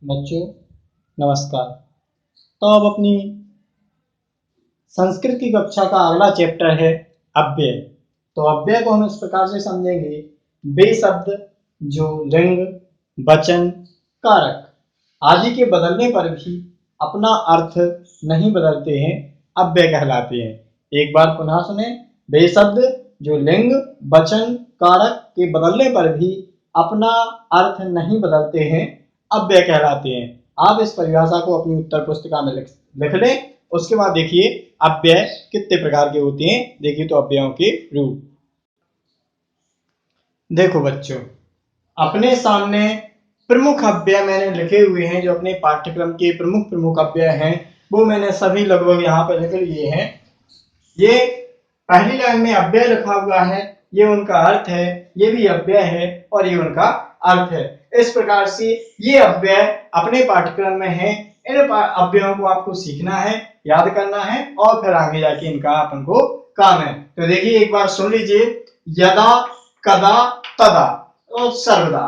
बच्चों नमस्कार। तो अब अपनी संस्कृत की कक्षा का अगला चैप्टर है अव्यय। तो अव्यय को हम इस प्रकार से समझेंगे, वे शब्द जो लिंग, वचन, कारक आदि के बदलने पर भी अपना अर्थ नहीं बदलते हैं, अव्यय कहलाते हैं। एक बार पुनः सुने, वे शब्द जो लिंग, वचन, कारक के बदलने पर भी अपना अर्थ नहीं बदलते हैं, अव्यय कहलाते हैं। आप इस परिभाषा को अपनी उत्तर पुस्तिका में लिख लें। उसके बाद देखिए अव्यय कितने प्रकार के होते हैं। देखिए तो अव्ययों के रूप देखो बच्चों, अपने सामने प्रमुख अव्यय मैंने लिखे हुए हैं। जो अपने पाठ्यक्रम के प्रमुख अव्यय हैं वो मैंने सभी लगभग यहाँ पर लिख लिए हैं। ये पहली लाइन में अव्यय लिखा हुआ है, ये उनका अर्थ है, ये भी अव्यय है और ये उनका अर्थ है। इस प्रकार से ये अव्यय अपने पाठ्यक्रम में है। इन अव्ययों को आपको सीखना है, याद करना है और फिर आगे जाके इनका अपन को काम है। तो देखिए एक बार सुन लीजिए, यदा, कदा, तदा और सर्वदा,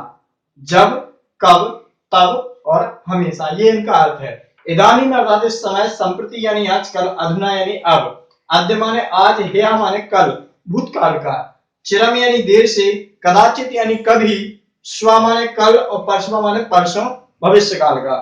जब, कब, तब और हमेशा, ये इनका अर्थ है। इदानीम अर्थात इस समय, संप्रति यानी आजकल, अधुना यानी अब, अद्य माने आज, ह्यः माने कल, भूतकाल का, चिरम यानी देर से, कदाचित यानी कभी, श्व माने कल और परश्व माने परसों, भविष्य काल का।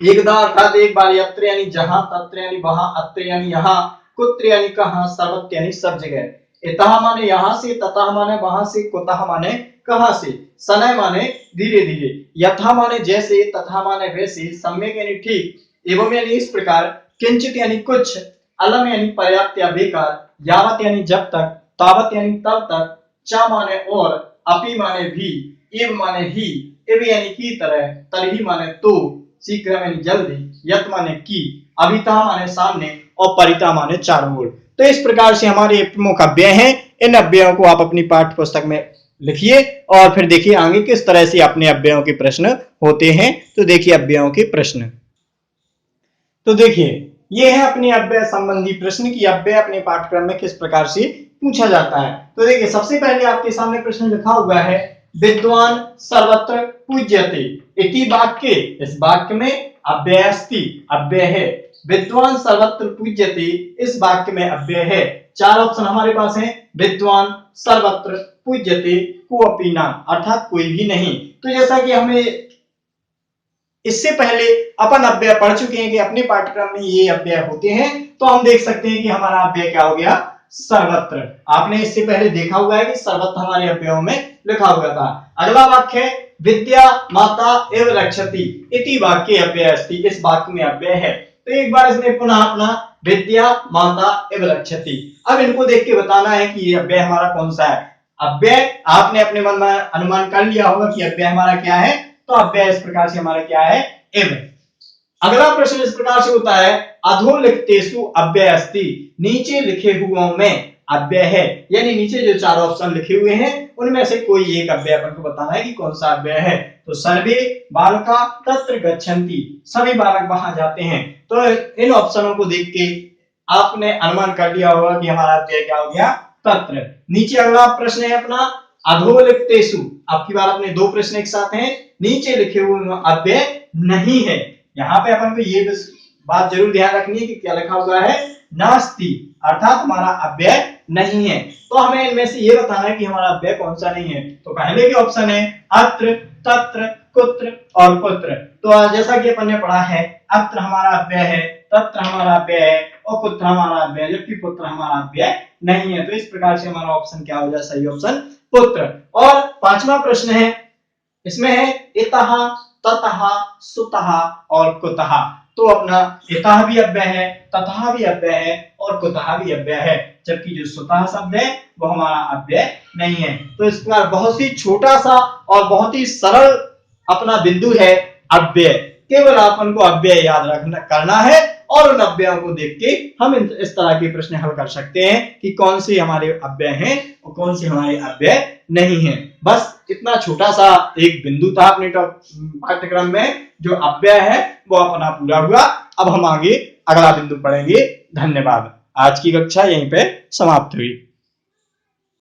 एकदा अर्थात एक बार, यत्र यानी जहां, तत्र यानी वहां, अत्र यानी यहाँ, कुत्र यानी कहां, सर्वत्र यानी सब जगह। इतः माने यहाँ से, ततः माने वहां से, कुतः माने कहां से, शनैः माने धीरे धीरे, यथा माने जैसे, तथा माने वैसे, सम्यक यानी ठीक, एवं यानी इस प्रकार, किंचित यानी कुछ, अलम यानी पर्याप्त या बेकार, यावत यानी जब तक, तावत यानी तब तक, च माने और, अपि माने भी, इव माने ही, इव यानी की तरह, तरही माने तो, शीघ्र यानी जल्दी, यत माने की, अभिता माने सामने और परिता माने चारों ओर। तो इस प्रकार से हमारे प्रमुख अव्यय हैं। इन अव्ययों को आप अपनी पाठ्य पुस्तक में लिखिए और फिर देखिए आगे किस तरह से अपने अव्ययों के प्रश्न होते हैं। तो देखिए अव्ययों के प्रश्न, तो देखिए ये है अपने अव्यय संबंधी प्रश्न की अव्यय अपने पाठ्यक्रम में किस प्रकार से पूछा जाता है। तो देखिए सबसे पहले आपके सामने प्रश्न लिखा हुआ है, विद्वान सर्वत्र पूज्यते इति वाक्ये, इस वाक्य में अव्यय अस्ति, अव्यय है। विद्वान सर्वत्र पूज्यते, इस वाक्य में अव्यय है। चार ऑप्शन हमारे पास हैं, विद्वान, सर्वत्र, पूज्यते, कोऽपि न, अर्थात कोई भी नहीं। तो जैसा कि हमें इससे पहले अपन अव्यय पढ़ चुके हैं कि अपने पाठ्यक्रम में ये अव्यय होते हैं, तो हम देख सकते हैं कि हमारा अव्यय क्या हो गया, सर्वत्र। आपने इससे पहले देखा हुआ है कि सर्वत्र हमारे अव्ययों में लिखा हुआ था। अगला वाक्य है, विद्या माता एव रक्षति इति वाक्ये अव्यय अस्ति, इस वाक्य में अव्यय है। तो एक बार इसमें पुनः अपना विद्या माता एव रक्षति, अब इनको देख के बताना है कि ये अव्यय हमारा कौन सा है। अव्यय आपने अपने मन में अनुमान कर लिया होगा कि अव्यय हमारा क्या है। तो अव्यय इस प्रकार से हमारा क्या है, एव। अगला प्रश्न इस प्रकार से होता है, अधोलिखितेषु अव्यय अस्ति, नीचे लिखे हुओं में अव्यय है। यानी नीचे जो चार ऑप्शन लिखे हुए हैं उनमें से कोई एक अव्यय अपन को बताना है कि कौन सा अव्यय है। तो सर्वे बालका तत्र गच्छन्ति, सभी बालक वहां जाते हैं। तो इन ऑप्शनों को देख के आपने अनुमान कर लिया होगा कि हमारा अव्यय क्या हो गया, तत्र। नीचे अगला प्रश्न है अपना, अधोलिखितेषु, आपकी बार अपने दो प्रश्न एक साथ हैं, नीचे लिखे हुए अव्यय नहीं है। यहाँ पे अपन को ये बात जरूर ध्यान रखनी है कि क्या लिखा हुआ है, नास्ति, अर्थात हमारा अव्यय नहीं है। तो हमें इनमें से ये बताना है कि हमारा अव्यय कौन सा नहीं है। तो पहले के ऑप्शन है अत्र, तत्र, कुत्र और पुत्र। तो जैसा कि अपन ने पढ़ा है, अत्र हमारा अव्यय है, तत्र हमारा अव्यय है और पुत्र हमारा अव्यय है, जबकि पुत्र हमारा अव्यय नहीं है। तो इस प्रकार से हमारा ऑप्शन क्या हो जाए, सही ऑप्शन पुत्र। और पांचवा प्रश्न है, इसमें है इतः, ततः, सुतः और कुतः। तो अपना इतः भी अव्यय है, ततः भी अव्यय है और कुतः भी अव्यय है, जबकि जो सुतः शब्द है वो हमारा अव्यय नहीं है। तो इस प्रकार बहुत ही छोटा सा और बहुत ही सरल अपना बिंदु है अव्यय। केवल अपन को अव्यय याद करना है और उन अव्ययों को देख के हम इस तरह के प्रश्न हल कर सकते हैं कि कौन से हमारे अव्यय हैं और कौन से हमारे अव्यय नहीं हैं। बस इतना छोटा सा एक बिंदु था अपने पाठ्यक्रम में, जो अव्यय है वो अपना पूरा हुआ। अब हम आगे अगला बिंदु पढ़ेंगे। धन्यवाद। आज की कक्षा यहीं पे समाप्त हुई।